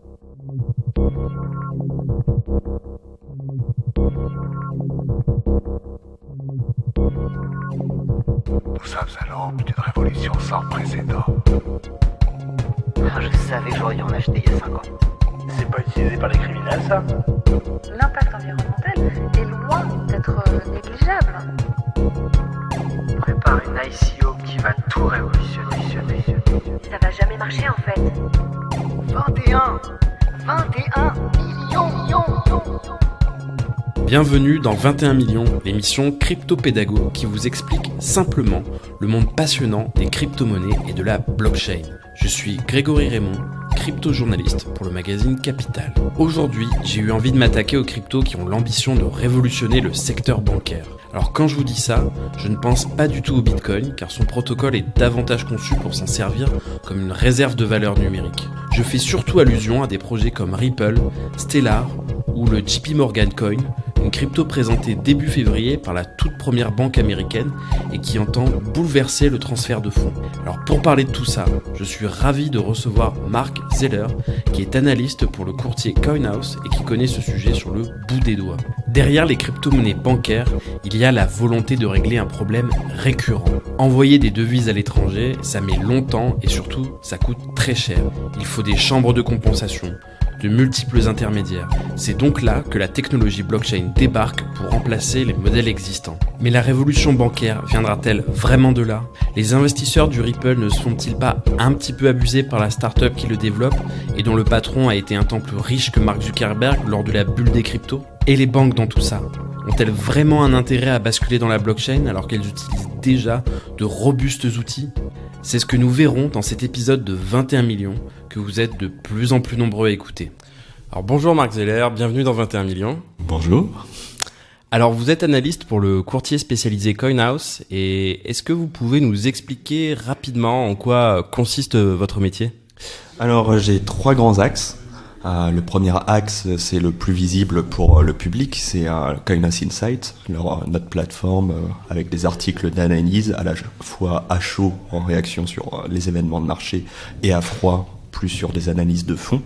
Nous sommes à l'aube d'une révolution sans précédent. Je savais que j'aurais dû en acheter il y a 5 ans. C'est pas utilisé par les criminels, ça? L'impact environnemental est loin d'être négligeable. On prépare une ICO qui va tout révolutionner. Ça va jamais marcher en fait. 21 millions. Bienvenue dans 21 millions, l'émission Crypto-Pédago qui vous explique simplement le monde passionnant des crypto-monnaies et de la blockchain. Je suis Grégory Raymond, crypto-journaliste pour le magazine Capital. Aujourd'hui, j'ai eu envie de m'attaquer aux cryptos qui ont l'ambition de révolutionner le secteur bancaire. Alors quand je vous dis ça, je ne pense pas du tout au Bitcoin car son protocole est davantage conçu pour s'en servir comme une réserve de valeur numérique. Je fais surtout allusion à des projets comme Ripple, Stellar ou le JP Morgan Coin, une crypto présentée début février par la toute première banque américaine et qui entend bouleverser le transfert de fonds. Alors pour parler de tout ça, je suis ravi de recevoir Mark Zeller, qui est analyste pour le courtier CoinHouse et qui connaît ce sujet sur le bout des doigts. Derrière les crypto-monnaies bancaires, il y a la volonté de régler un problème récurrent. Envoyer des devises à l'étranger, ça met longtemps et surtout, ça coûte très cher. Il faut des chambres de compensation, de multiples intermédiaires. C'est donc là que la technologie blockchain débarque pour remplacer les modèles existants. Mais la révolution bancaire viendra-t-elle vraiment de là ? Les investisseurs du Ripple ne se font-ils pas un petit peu abusés par la start-up qui le développe et dont le patron a été un temps plus riche que Mark Zuckerberg lors de la bulle des cryptos ? Et les banques dans tout ça ? Ont-elles vraiment un intérêt à basculer dans la blockchain alors qu'elles utilisent déjà de robustes outils ? C'est ce que nous verrons dans cet épisode de 21 millions que vous êtes de plus en plus nombreux à écouter. Alors bonjour Mark Zeller, bienvenue dans 21 millions. Bonjour. Alors vous êtes analyste pour le courtier spécialisé CoinHouse et est-ce que vous pouvez nous expliquer rapidement en quoi consiste votre métier ? Alors j'ai 3 grands axes. Le premier axe, c'est le plus visible pour le public, c'est CoinHouse Insight, notre plateforme avec des articles d'analyse à la fois à chaud en réaction sur les événements de marché et à froid plus sur des analyses de fond.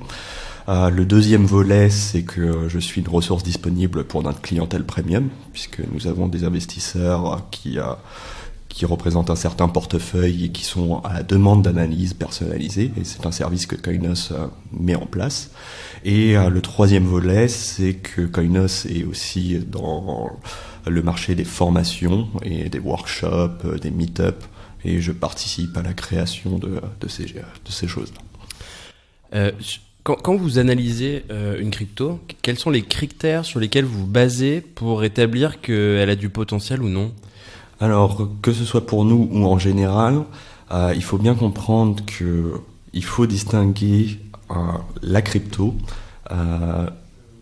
Le deuxième volet, c'est que je suis une ressource disponible pour notre clientèle premium, puisque nous avons des investisseurs qui représentent un certain portefeuille et qui sont à la demande d'analyse personnalisée, et c'est un service que CoinHouse met en place. Et le troisième volet, c'est que CoinHouse est aussi dans le marché des formations et des workshops, des meet-up, et je participe à la création de ces choses-là. Quand vous analysez une crypto, quels sont les critères sur lesquels vous vous basez pour établir qu'elle a du potentiel ou non ? Alors, que ce soit pour nous ou en général, il faut bien comprendre qu'il faut distinguer la crypto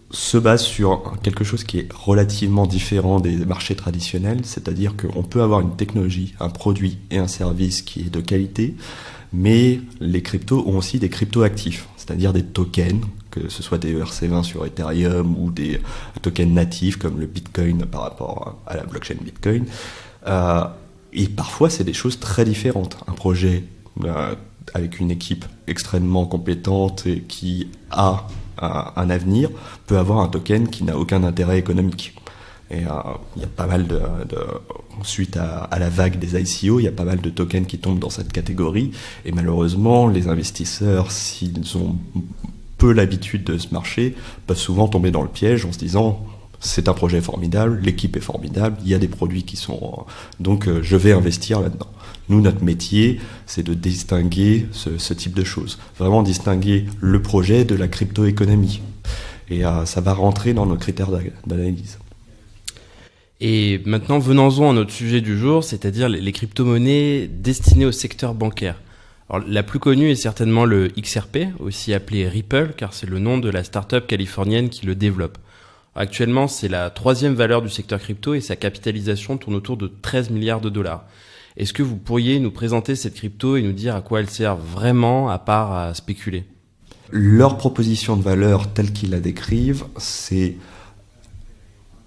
se base sur quelque chose qui est relativement différent des marchés traditionnels, c'est-à-dire qu'on peut avoir une technologie, un produit et un service qui est de qualité, mais les cryptos ont aussi des crypto-actifs, c'est-à-dire des tokens, que ce soit des ERC20 sur Ethereum ou des tokens natifs comme le Bitcoin par rapport à la blockchain Bitcoin. Et parfois, c'est des choses très différentes. Un projet avec une équipe extrêmement compétente et qui a un avenir peut avoir un token qui n'a aucun intérêt économique. Et il y a pas mal suite à la vague des ICO, il y a pas mal de tokens qui tombent dans cette catégorie. Et malheureusement, les investisseurs, s'ils ont peu l'habitude de ce marché, peuvent souvent tomber dans le piège en se disant c'est un projet formidable, l'équipe est formidable, il y a des produits qui sont... donc je vais investir là-dedans. Nous, notre métier, c'est de distinguer ce type de choses. Vraiment distinguer le projet de la crypto-économie. Et ça va rentrer dans nos critères d'analyse. Et maintenant, venons-en à notre sujet du jour, c'est-à-dire les crypto-monnaies destinées au secteur bancaire. Alors, la plus connue est certainement le XRP, aussi appelé Ripple, car c'est le nom de la start-up californienne qui le développe. Actuellement, c'est la 3e valeur du secteur crypto et sa capitalisation tourne autour de 13 milliards de dollars. Est-ce que vous pourriez nous présenter cette crypto et nous dire à quoi elle sert vraiment, à part à spéculer ? Leur proposition de valeur, telle qu'ils la décrivent, c'est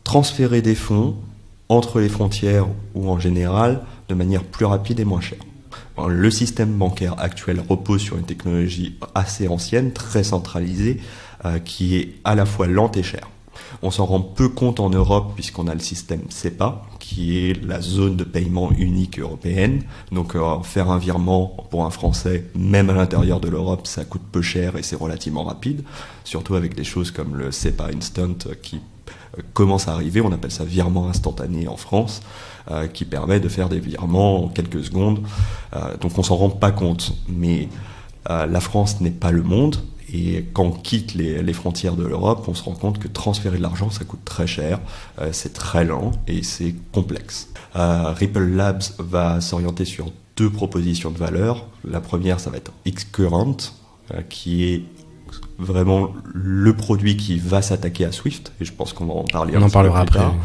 transférer des fonds entre les frontières ou en général de manière plus rapide et moins chère. le système bancaire actuel repose sur une technologie assez ancienne, très centralisée, qui est à la fois lente et chère. On s'en rend peu compte en Europe puisqu'on a le système SEPA, qui est la zone de paiement unique européenne. Donc faire un virement pour un Français, même à l'intérieur de l'Europe, ça coûte peu cher et c'est relativement rapide. Surtout avec des choses comme le SEPA Instant qui commence à arriver, on appelle ça virement instantané en France, qui permet de faire des virements en quelques secondes. Donc on s'en rend pas compte, mais la France n'est pas le monde. Et quand on quitte les frontières de l'Europe, on se rend compte que transférer de l'argent, ça coûte très cher, c'est très lent et c'est complexe. Ripple Labs va s'orienter sur 2 propositions de valeur. La première, ça va être Xcurrent, qui est vraiment le produit qui va s'attaquer à Swift, et je pense qu'on va en parler un petit peu plus tard.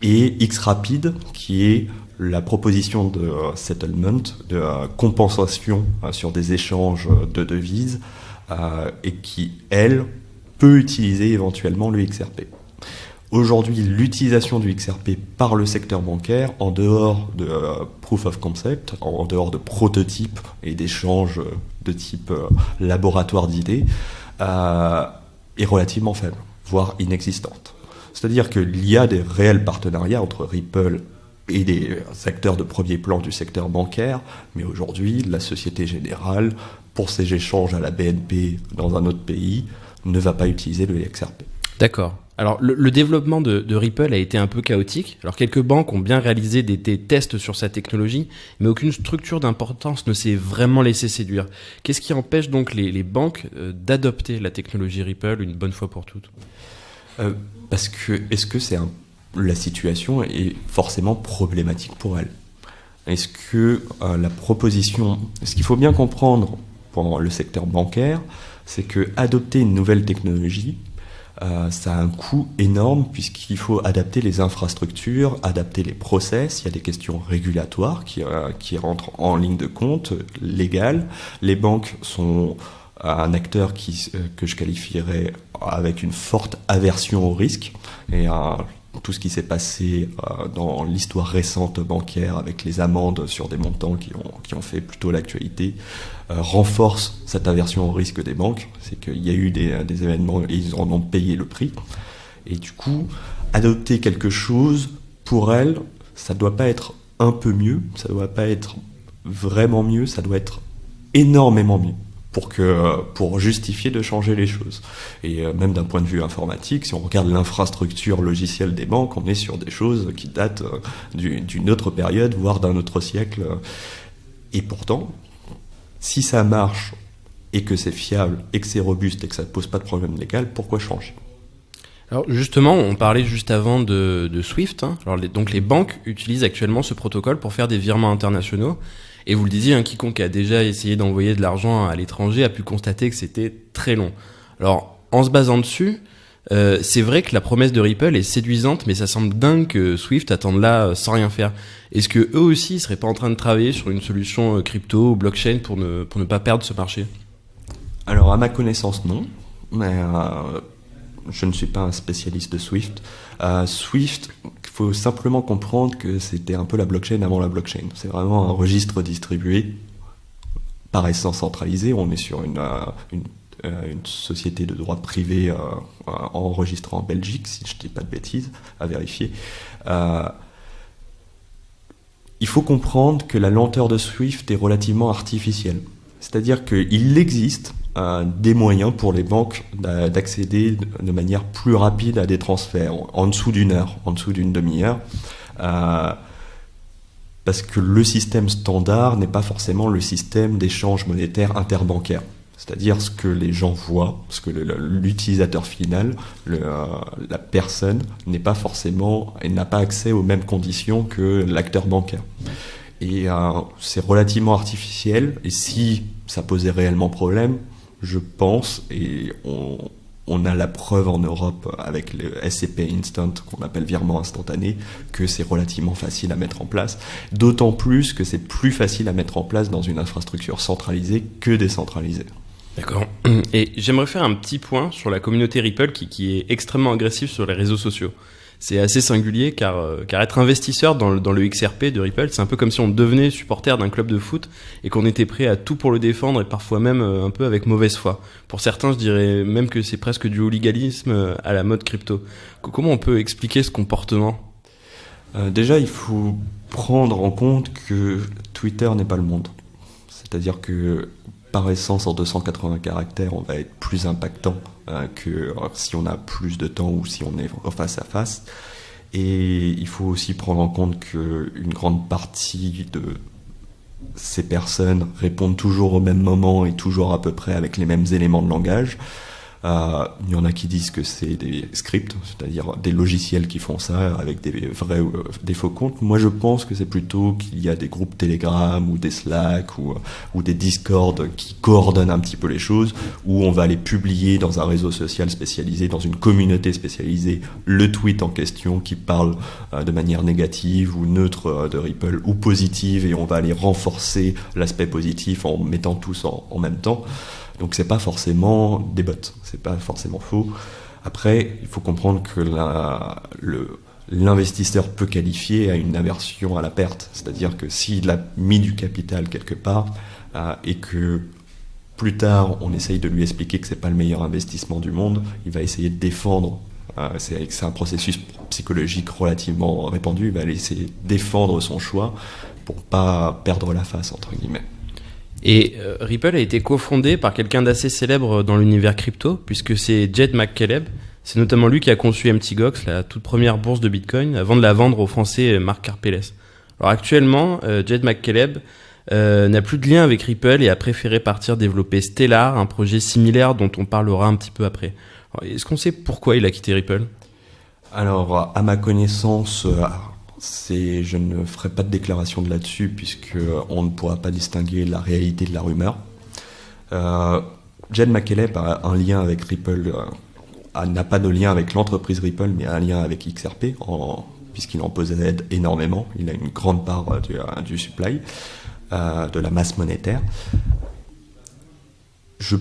Et Xrapid, qui est la proposition de settlement, de compensation sur des échanges de devises, et qui, elle, peut utiliser éventuellement le XRP. Aujourd'hui, l'utilisation du XRP par le secteur bancaire, en dehors de proof of concept, en dehors de prototypes et d'échanges de type laboratoire d'idées, est relativement faible, voire inexistante. C'est-à-dire qu'il y a des réels partenariats entre Ripple et des acteurs de premier plan du secteur bancaire, mais aujourd'hui, la Société Générale, pour ses échanges à la BNP dans un autre pays, ne va pas utiliser le XRP. D'accord. Alors, le développement de Ripple a été un peu chaotique. Alors, quelques banques ont bien réalisé des tests sur sa technologie, mais aucune structure d'importance ne s'est vraiment laissée séduire. Qu'est-ce qui empêche donc les banques d'adopter la technologie Ripple une bonne fois pour toutes ? Parce que, la situation est forcément problématique pour elles. Est-ce que la proposition... Ce qu'il faut bien comprendre pour le secteur bancaire, c'est que adopter une nouvelle technologie, ça a un coût énorme puisqu'il faut adapter les infrastructures, adapter les process. Il y a des questions régulatoires qui rentrent en ligne de compte, légales. Les banques sont un acteur que je qualifierais avec une forte aversion au risque. Et tout ce qui s'est passé dans l'histoire récente bancaire avec les amendes sur des montants qui ont fait plutôt l'actualité renforce cette aversion au risque des banques. C'est qu'il y a eu des événements et ils en ont payé le prix. Et du coup, adopter quelque chose, pour elles, ça ne doit pas être un peu mieux, ça ne doit pas être vraiment mieux, ça doit être énormément mieux pour justifier de changer les choses. Et même d'un point de vue informatique, si on regarde l'infrastructure logicielle des banques, on est sur des choses qui datent d'une autre période, voire d'un autre siècle. Et pourtant, si ça marche et que c'est fiable et que c'est robuste et que ça ne pose pas de problème légal, pourquoi changer ? Alors justement, on parlait juste avant de Swift. Alors donc les banques utilisent actuellement ce protocole pour faire des virements internationaux. Et vous le disiez, quiconque a déjà essayé d'envoyer de l'argent à l'étranger a pu constater que c'était très long. Alors, en se basant dessus, c'est vrai que la promesse de Ripple est séduisante, mais ça semble dingue que Swift attende là sans rien faire. Est-ce que eux aussi ne seraient pas en train de travailler sur une solution crypto ou blockchain pour ne pas perdre ce marché ? Alors, à ma connaissance, non. Mais je ne suis pas un spécialiste de Swift. Swift, il faut simplement comprendre que c'était un peu la blockchain avant la blockchain. C'est vraiment un registre distribué, par essence centralisé. On est sur une société de droit privé enregistrée en Belgique, si je ne dis pas de bêtises, à vérifier. Il faut comprendre que la lenteur de Swift est relativement artificielle. C'est-à-dire qu'il existe des moyens pour les banques d'accéder de manière plus rapide à des transferts, en dessous d'une heure, en dessous d'une demi-heure, parce que le système standard n'est pas forcément le système d'échange monétaire interbancaire. C'est-à-dire ce que les gens voient, ce que l'utilisateur final, la personne, n'est pas forcément, et n'a pas accès aux mêmes conditions que l'acteur bancaire. Et c'est relativement artificiel, et si ça posait réellement problème, je pense, et on a la preuve en Europe avec le SCP Instant, qu'on appelle virement instantané, que c'est relativement facile à mettre en place, d'autant plus que c'est plus facile à mettre en place dans une infrastructure centralisée que décentralisée. D'accord. Et j'aimerais faire un petit point sur la communauté Ripple qui est extrêmement agressive sur les réseaux sociaux. C'est assez singulier car être investisseur dans le XRP de Ripple, c'est un peu comme si on devenait supporter d'un club de foot et qu'on était prêt à tout pour le défendre et parfois même un peu avec mauvaise foi. Pour certains, je dirais même que c'est presque du hooliganisme à la mode crypto. Comment on peut expliquer ce comportement ? Déjà, il faut prendre en compte que Twitter n'est pas le monde. C'est-à-dire que par essence, en 280 caractères, on va être plus impactant que si on a plus de temps ou si on est face à face. Et il faut aussi prendre en compte qu'une grande partie de ces personnes répondent toujours au même moment et toujours à peu près avec les mêmes éléments de langage. Il y en a qui disent que c'est des scripts, c'est-à-dire des logiciels qui font ça avec des vrais ou des faux comptes. Moi, je pense que c'est plutôt qu'il y a des groupes Telegram ou des Slack ou des Discord qui coordonnent un petit peu les choses, où on va les publier dans un réseau social spécialisé, dans une communauté spécialisée, le tweet en question qui parle de manière négative ou neutre de Ripple ou positive, et on va aller renforcer l'aspect positif en mettant tous en même temps. Donc c'est pas forcément des bots, c'est pas forcément faux. Après, il faut comprendre que l'investisseur peut qualifier à une aversion à la perte. C'est-à-dire que s'il a mis du capital quelque part et que plus tard on essaye de lui expliquer que c'est pas le meilleur investissement du monde, il va essayer de défendre. C'est un processus psychologique relativement répandu. Il va essayer de défendre son choix pour pas perdre la face, entre guillemets. Et Ripple a été cofondé par quelqu'un d'assez célèbre dans l'univers crypto, puisque c'est Jed McCaleb. C'est notamment lui qui a conçu MTGOX, la toute première bourse de Bitcoin, avant de la vendre au français Marc Karpelles. Alors actuellement, Jed McCaleb n'a plus de lien avec Ripple et a préféré partir développer Stellar, un projet similaire dont on parlera un petit peu après. Alors, est-ce qu'on sait pourquoi il a quitté Ripple ? Alors, à ma connaissance... je ne ferai pas de déclaration de là-dessus puisqu'on ne pourra pas distinguer la réalité de la rumeur. Jed McCaleb a un lien avec Ripple, n'a pas de lien avec l'entreprise Ripple, mais a un lien avec XRP, puisqu'il en possède énormément. Il a une grande part du supply, de la masse monétaire. Je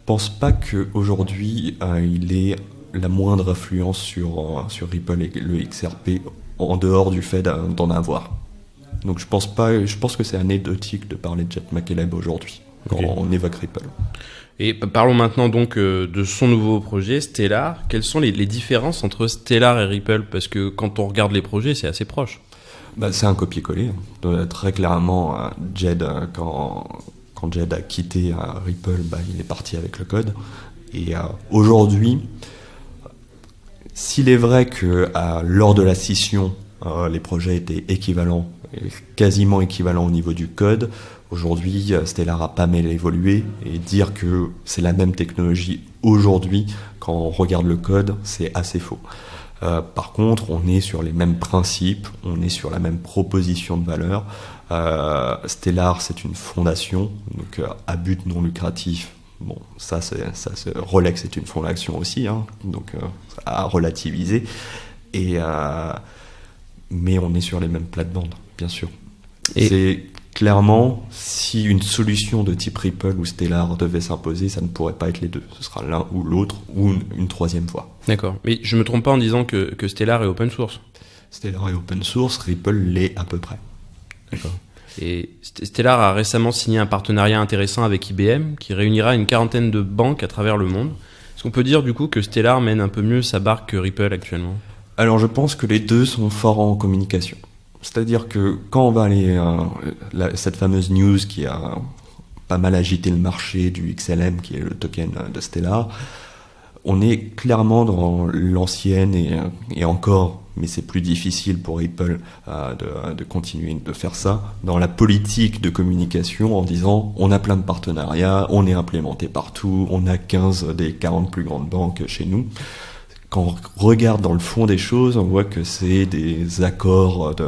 pense pas qu'aujourd'hui il ait la moindre influence sur Ripple et le XRP en dehors du fait d'en avoir. Donc je pense que c'est anecdotique de parler de Jed McCaleb aujourd'hui quand on évoque Ripple. Et parlons maintenant donc de son nouveau projet, Stellar. Quelles sont les différences entre Stellar et Ripple ? Parce que quand on regarde les projets, c'est assez proche. C'est un copier-coller. Très clairement, Jed, quand Jed a quitté Ripple, il est parti avec le code. Et aujourd'hui, s'il est vrai que lors de la scission, les projets étaient équivalents, quasiment équivalents au niveau du code, aujourd'hui, Stellar a pas mal évolué, et dire que c'est la même technologie aujourd'hui, quand on regarde le code, c'est assez faux. Par contre, on est sur les mêmes principes, on est sur la même proposition de valeur. Stellar, c'est une fondation, donc à but non lucratif. Bon, Rolex est une fondation aussi, donc à relativiser. Mais on est sur les mêmes plates-bandes, bien sûr. C'est clairement, si une solution de type Ripple ou Stellar devait s'imposer, ça ne pourrait pas être les deux. Ce sera l'un ou l'autre, ou une troisième voie. D'accord. Mais je me trompe pas en disant que Stellar est open source. Stellar est open source, Ripple l'est à peu près. D'accord. Et Stellar a récemment signé un partenariat intéressant avec IBM qui réunira une quarantaine de banques à travers le monde. Est-ce qu'on peut dire du coup que Stellar mène un peu mieux sa barque que Ripple actuellement ? Alors je pense que les deux sont forts en communication. C'est-à-dire que quand on va aller... cette fameuse news qui a pas mal agité le marché du XLM, qui est le token de Stellar, on est clairement dans l'ancienne et encore... mais c'est plus difficile pour Ripple de continuer de faire ça, dans la politique de communication en disant on a plein de partenariats, on est implémenté partout, on a 15 des 40 plus grandes banques chez nous. Quand on regarde dans le fond des choses, on voit que c'est des accords de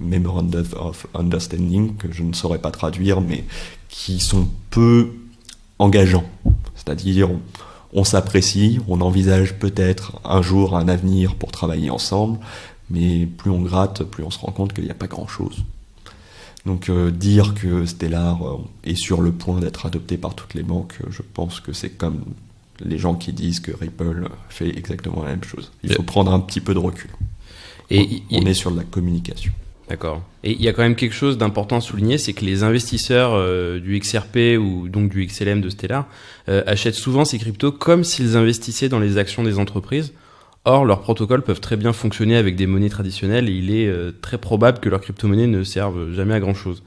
Memorandum of Understanding, que je ne saurais pas traduire, mais qui sont peu engageants. C'est-à-dire... on s'apprécie, on envisage peut-être un jour un avenir pour travailler ensemble, mais plus on gratte, plus on se rend compte qu'il n'y a pas grand-chose. Donc dire que Stellar est sur le point d'être adopté par toutes les banques, je pense que c'est comme les gens qui disent que Ripple fait exactement la même chose. Il faut prendre un petit peu de recul. Et on est sur de la communication. D'accord. Et il y a quand même quelque chose d'important à souligner, c'est que les investisseurs du XRP ou donc du XLM de Stellar achètent souvent ces cryptos comme s'ils investissaient dans les actions des entreprises. Or, leurs protocoles peuvent très bien fonctionner avec des monnaies traditionnelles et il est très probable que leurs crypto-monnaies ne servent jamais à grand-chose.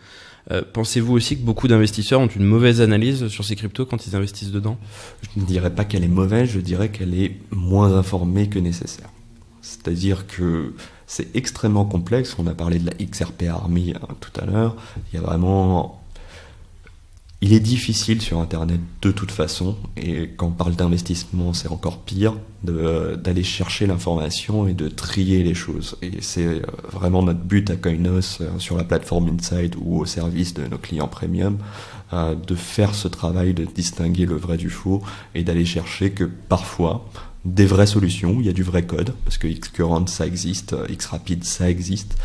Pensez-vous aussi que beaucoup d'investisseurs ont une mauvaise analyse sur ces cryptos quand ils investissent dedans ? Je ne dirais pas qu'elle est mauvaise, je dirais qu'elle est moins informée que nécessaire. C'est-à-dire que c'est extrêmement complexe. On a parlé de la XRP Army tout à l'heure. Il est difficile sur Internet de toute façon, et quand on parle d'investissement, c'est encore pire, d'aller chercher l'information et de trier les choses. Et c'est vraiment notre but à Coinos, sur la plateforme Inside ou au service de nos clients premium, de faire ce travail de distinguer le vrai du faux et d'aller chercher que parfois, des vraies solutions, où il y a du vrai code, parce que Xcurrent ça existe, Xrapid ça existe,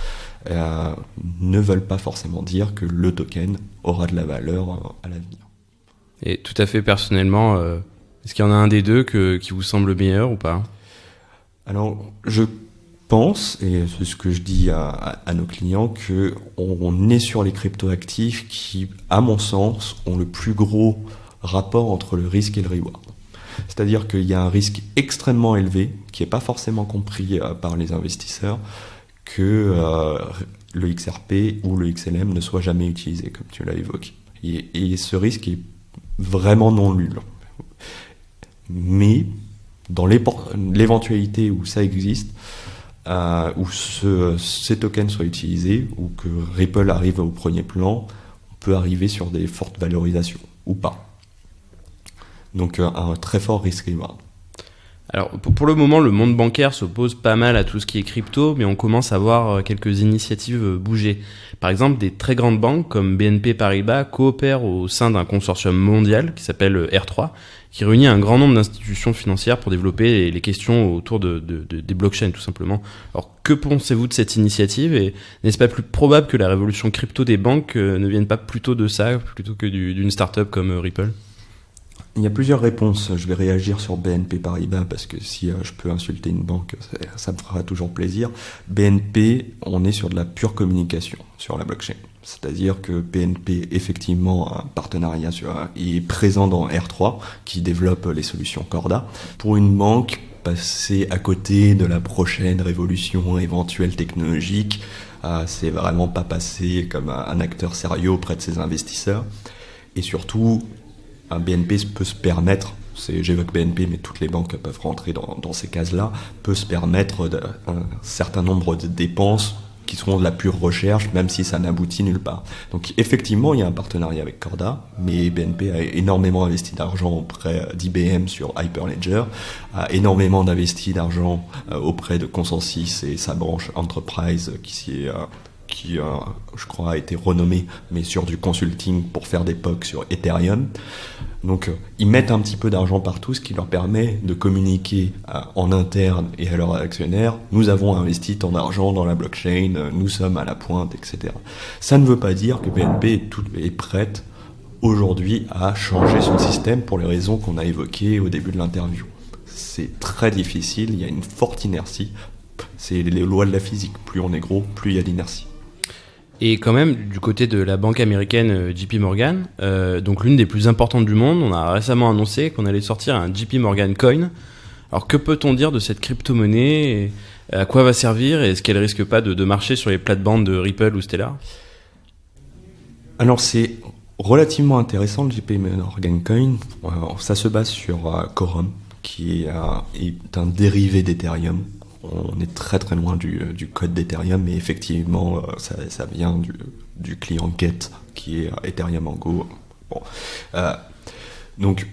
ne veulent pas forcément dire que le token aura de la valeur à l'avenir. Et tout à fait personnellement, est-ce qu'il y en a un des deux qui vous semble meilleur ou pas ? Alors, je pense, et c'est ce que je dis à nos clients, qu'on est sur les cryptoactifs qui, à mon sens, ont le plus gros rapport entre le risque et le reward. C'est-à-dire qu'il y a un risque extrêmement élevé, qui n'est pas forcément compris par les investisseurs, que le XRP ou le XLM ne soit jamais utilisé, comme tu l'as évoqué. Et ce risque est vraiment non nul. Mais dans l'éventualité où ça existe, où ces tokens soient utilisés, ou que Ripple arrive au premier plan, on peut arriver sur des fortes valorisations, ou pas. Donc un très fort risk-reward. Alors pour le moment, le monde bancaire s'oppose pas mal à tout ce qui est crypto, mais on commence à voir quelques initiatives bouger. Par exemple, des très grandes banques comme BNP Paribas coopèrent au sein d'un consortium mondial qui s'appelle R3, qui réunit un grand nombre d'institutions financières pour développer les questions autour des blockchains, tout simplement. Alors que pensez-vous de cette initiative, et n'est-ce pas plus probable que la révolution crypto des banques ne vienne pas plutôt de ça, plutôt que d'une start-up comme Ripple ? Il y a plusieurs réponses. Je vais réagir sur BNP Paribas parce que si je peux insulter une banque, ça me fera toujours plaisir. BNP, on est sur de la pure communication sur la blockchain. C'est-à-dire que BNP, effectivement, a un partenariat est présent dans R3 qui développe les solutions Corda. Pour une banque, passer à côté de la prochaine révolution éventuelle technologique, c'est vraiment pas passer comme un acteur sérieux auprès de ses investisseurs. Et surtout, un BNP peut se permettre, j'évoque BNP, mais toutes les banques peuvent rentrer dans ces cases-là, peut se permettre un certain nombre de dépenses qui seront de la pure recherche, même si ça n'aboutit nulle part. Donc effectivement, il y a un partenariat avec Corda, mais BNP a énormément investi d'argent auprès d'IBM sur Hyperledger, a énormément investi d'argent auprès de Consensus et sa branche Enterprise qui je crois a été renommé, mais sur du consulting pour faire des POC sur Ethereum. Donc ils mettent un petit peu d'argent partout, ce qui leur permet de communiquer en interne et à leurs actionnaires. Nous avons investi tant d'argent dans la blockchain, nous sommes à la pointe, etc. Ça ne veut pas dire que BNP est prête aujourd'hui à changer son système pour les raisons qu'on a évoquées au début de l'interview. C'est très difficile, il y a une forte inertie. C'est les lois de la physique. Plus on est gros, plus il y a d'inertie. Et quand même, du côté de la banque américaine JP Morgan, donc l'une des plus importantes du monde, on a récemment annoncé qu'on allait sortir un JP Morgan Coin. Alors que peut-on dire de cette crypto-monnaie, à quoi va servir, et est-ce qu'elle risque pas de marcher sur les plates-bandes de Ripple ou Stellar ? Alors c'est relativement intéressant, le JP Morgan Coin. Ça se base sur Quorum, qui est un dérivé d'Ethereum. On est très très loin du code d'Ethereum, mais effectivement, ça vient du client Get, qui est Ethereum en Go. Bon. Donc,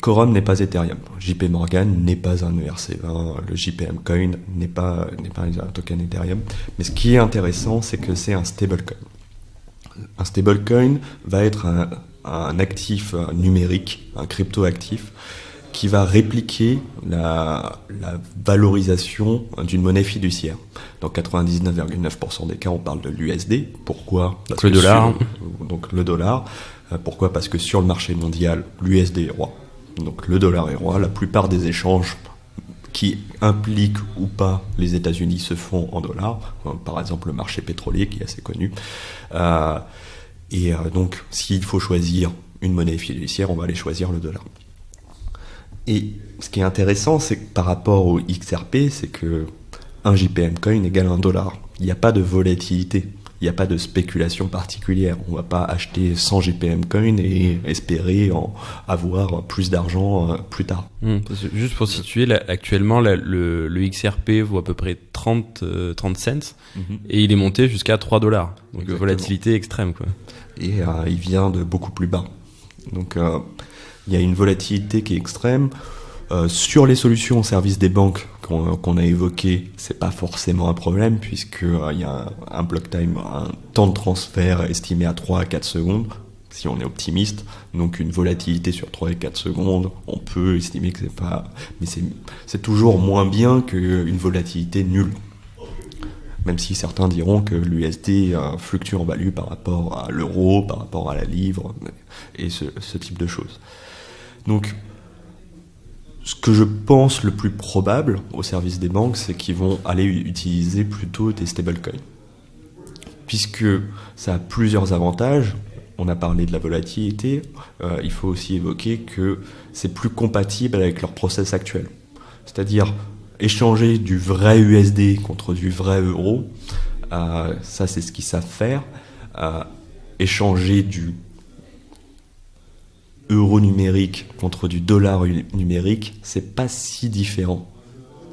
Quorum n'est pas Ethereum. JP Morgan n'est pas un ERC20. Le JPM Coin n'est pas un token Ethereum. Mais ce qui est intéressant, c'est que c'est un stablecoin. Un stablecoin va être un actif numérique, un crypto-actif, qui va répliquer la valorisation d'une monnaie fiduciaire. Dans 99,9% des cas, on parle de l'USD. Pourquoi ? Le dollar. Donc le dollar. Pourquoi ? Parce que sur le marché mondial, l'USD est roi. Donc le dollar est roi, la plupart des échanges qui impliquent ou pas les États-Unis se font en dollars, par exemple le marché pétrolier qui est assez connu. Donc s'il faut choisir une monnaie fiduciaire, on va aller choisir le dollar. Et ce qui est intéressant, c'est que par rapport au XRP, c'est que un JPM coin égale un dollar. Il n'y a pas de volatilité, il n'y a pas de spéculation particulière. On ne va pas acheter 100 JPM coin et espérer avoir plus d'argent plus tard. Juste pour situer, actuellement le XRP vaut à peu près 30 cents et il est monté jusqu'à 3 dollars. Donc exactement. Volatilité extrême, quoi. Et il vient de beaucoup plus bas. Donc il y a une volatilité qui est extrême. Sur les solutions au service des banques qu'on a évoquées, c'est pas forcément un problème puisqu'il y a un block time, un temps de transfert estimé à 3 à 4 secondes, si on est optimiste. Donc une volatilité sur 3 et 4 secondes, on peut estimer que c'est pas... Mais c'est toujours moins bien qu'une volatilité nulle. Même si certains diront que l'USD fluctue en value par rapport à l'euro, par rapport à la livre, et ce type de choses. Donc, ce que je pense le plus probable au service des banques, c'est qu'ils vont aller utiliser plutôt des stablecoins. Puisque ça a plusieurs avantages. On a parlé de la volatilité. Il faut aussi évoquer que c'est plus compatible avec leur process actuel. C'est-à-dire échanger du vrai USD contre du vrai euro. Ça, c'est ce qu'ils savent faire. Échanger du euro numérique contre du dollar numérique, c'est pas si différent.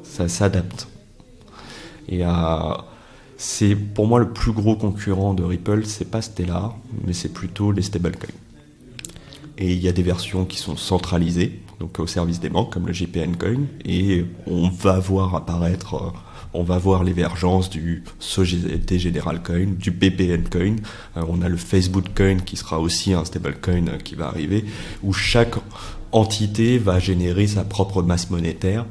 Ça s'adapte. Et c'est pour moi le plus gros concurrent de Ripple, c'est pas Stellar, mais c'est plutôt les stablecoins. Et il y a des versions qui sont centralisées, donc au service des banques, comme le JPN Coin, et on va voir apparaître, on va voir l'émergence du Société Générale Coin, du BPN Coin. On a le Facebook Coin qui sera aussi un stablecoin qui va arriver, où chaque entité va générer sa propre masse monétaire.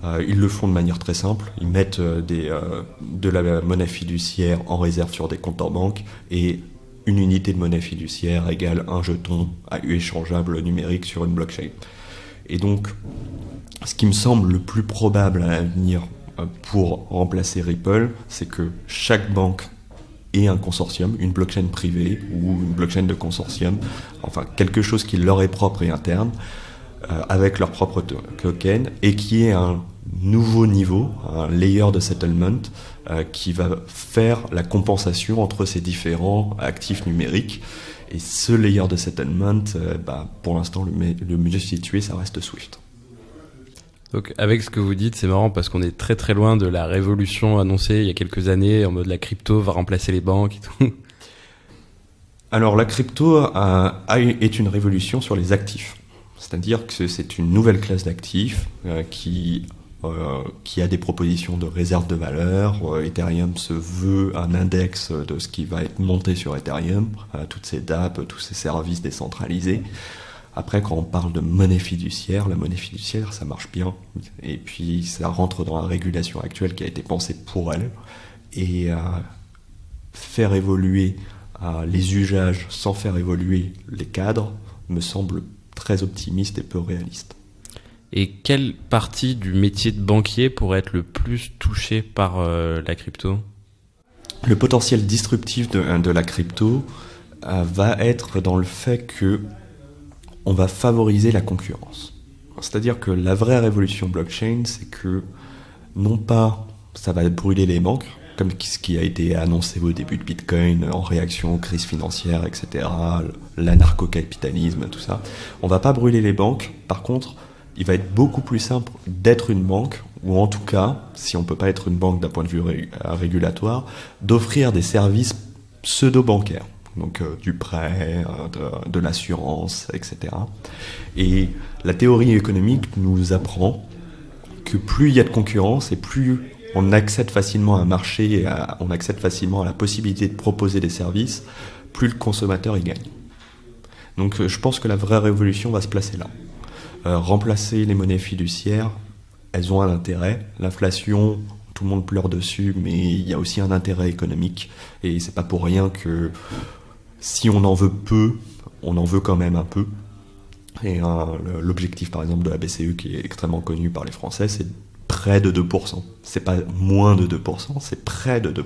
Ils le font de manière très simple. Ils mettent de la monnaie fiduciaire en réserve sur des comptes en banque, et une unité de monnaie fiduciaire égale un jeton échangeable numérique sur une blockchain. Et donc, ce qui me semble le plus probable à l'avenir pour remplacer Ripple, c'est que chaque banque ait un consortium, une blockchain privée ou une blockchain de consortium, enfin quelque chose qui leur est propre et interne, avec leur propre token, et qui est un nouveau niveau, un layer de settlement qui va faire la compensation entre ces différents actifs numériques. Et ce layer de settlement, pour l'instant, le mieux situé, ça reste Swift. Donc avec ce que vous dites, c'est marrant parce qu'on est très très loin de la révolution annoncée il y a quelques années, en mode la crypto va remplacer les banques et tout. Alors la crypto est une révolution sur les actifs. C'est-à-dire que c'est une nouvelle classe d'actifs qui a des propositions de réserve de valeur. Ethereum se veut un index de ce qui va être monté sur Ethereum, toutes ces dApps, tous ces services décentralisés. Après, quand on parle de monnaie fiduciaire, la monnaie fiduciaire, ça marche bien. Et puis, ça rentre dans la régulation actuelle qui a été pensée pour elle. Et faire évoluer les usages sans faire évoluer les cadres me semble très optimiste et peu réaliste. Et quelle partie du métier de banquier pourrait être le plus touchée par la crypto ? Le potentiel disruptif de la crypto va être dans le fait que on va favoriser la concurrence. C'est-à-dire que la vraie révolution blockchain, c'est que non pas ça va brûler les banques, comme ce qui a été annoncé au début de Bitcoin en réaction aux crises financières, etc., l'anarcho-capitalisme, tout ça. On va pas brûler les banques. Par contre, il va être beaucoup plus simple d'être une banque, ou en tout cas, si on peut pas être une banque d'un point de vue régulatoire, d'offrir des services pseudo-bancaires. Donc du prêt, de l'assurance, etc. Et la théorie économique nous apprend que plus il y a de concurrence et plus on accède facilement à un marché, on accède facilement à la possibilité de proposer des services, plus le consommateur y gagne. Donc je pense que la vraie révolution va se placer là. Remplacer les monnaies fiduciaires, elles ont un intérêt. L'inflation, tout le monde pleure dessus, mais il y a aussi un intérêt économique. Et c'est pas pour rien que si on en veut peu, on en veut quand même un peu. Et l'objectif, par exemple, de la BCE, qui est extrêmement connu par les Français, c'est près de 2%. C'est pas moins de 2%, c'est près de 2%.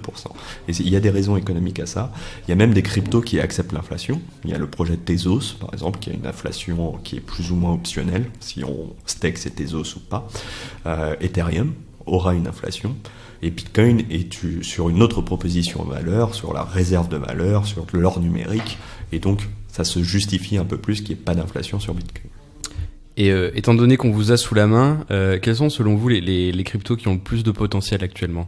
Et il y a des raisons économiques à ça. Il y a même des cryptos qui acceptent l'inflation. Il y a le projet Tezos, par exemple, qui a une inflation qui est plus ou moins optionnelle, si on stake ses Tezos ou pas. Ethereum aura une inflation. Et Bitcoin est sur une autre proposition de valeur, sur la réserve de valeur, sur l'or numérique. Et donc, ça se justifie un peu plus qu'il n'y ait pas d'inflation sur Bitcoin. Et étant donné qu'on vous a sous la main, quels sont selon vous les cryptos qui ont le plus de potentiel actuellement ?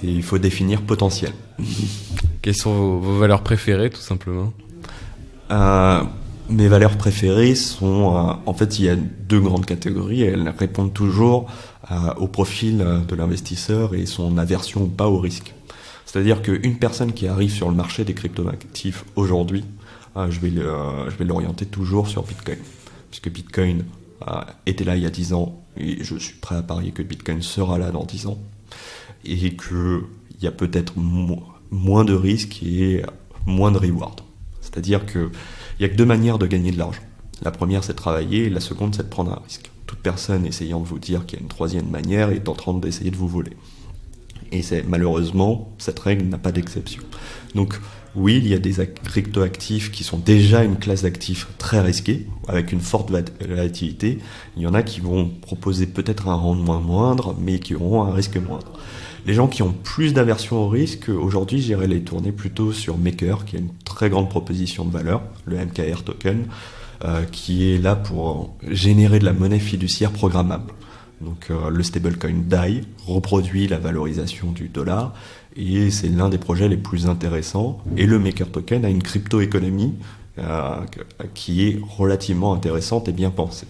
Il faut définir potentiel. Quelles sont vos valeurs préférées, tout simplement ? Mes valeurs préférées sont... en fait, il y a 2 grandes catégories. Elles répondent toujours au profil de l'investisseur et son aversion ou pas au risque. C'est-à-dire qu'une personne qui arrive sur le marché des crypto-actifs aujourd'hui, je vais l'orienter toujours sur Bitcoin. Puisque Bitcoin était là il y a 10 ans, et je suis prêt à parier que Bitcoin sera là dans 10 ans. Et qu'il y a peut-être moins de risques et moins de reward. C'est-à-dire qu'il n'y a que 2 manières de gagner de l'argent. La première, c'est de travailler, et la seconde, c'est de prendre un risque. Toute personne essayant de vous dire qu'il y a une troisième manière est en train d'essayer de vous voler. Et malheureusement, cette règle n'a pas d'exception. Donc, oui, il y a des crypto-actifs qui sont déjà une classe d'actifs très risquée, avec une forte volatilité. Il y en a qui vont proposer peut-être un rendement moindre, mais qui auront un risque moindre. Les gens qui ont plus d'aversion au risque, aujourd'hui, j'irais les tourner plutôt sur Maker, qui a une très grande proposition de valeur, le MKR token, qui est là pour générer de la monnaie fiduciaire programmable. Donc le stablecoin DAI reproduit la valorisation du dollar et c'est l'un des projets les plus intéressants. Et le Maker Token a une crypto-économie qui est relativement intéressante et bien pensée.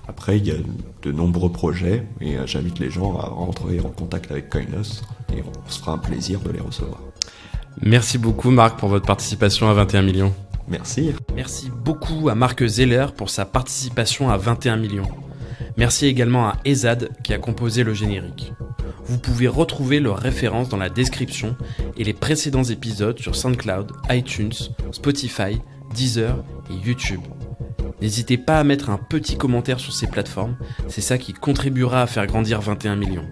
Après, il y a de nombreux projets et j'invite les gens à rentrer en contact avec Coinos et on se fera un plaisir de les recevoir. Merci beaucoup Marc pour votre participation à 21 millions. Merci. Merci beaucoup à Marc Zeller pour sa participation à 21 millions. Merci également à Ezad qui a composé le générique. Vous pouvez retrouver leurs références dans la description et les précédents épisodes sur SoundCloud, iTunes, Spotify, Deezer et YouTube. N'hésitez pas à mettre un petit commentaire sur ces plateformes, c'est ça qui contribuera à faire grandir 21 millions.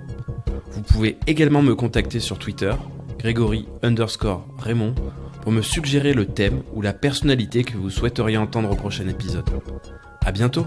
Vous pouvez également me contacter sur Twitter, Grégory_Raymond, pour me suggérer le thème ou la personnalité que vous souhaiteriez entendre au prochain épisode. À bientôt!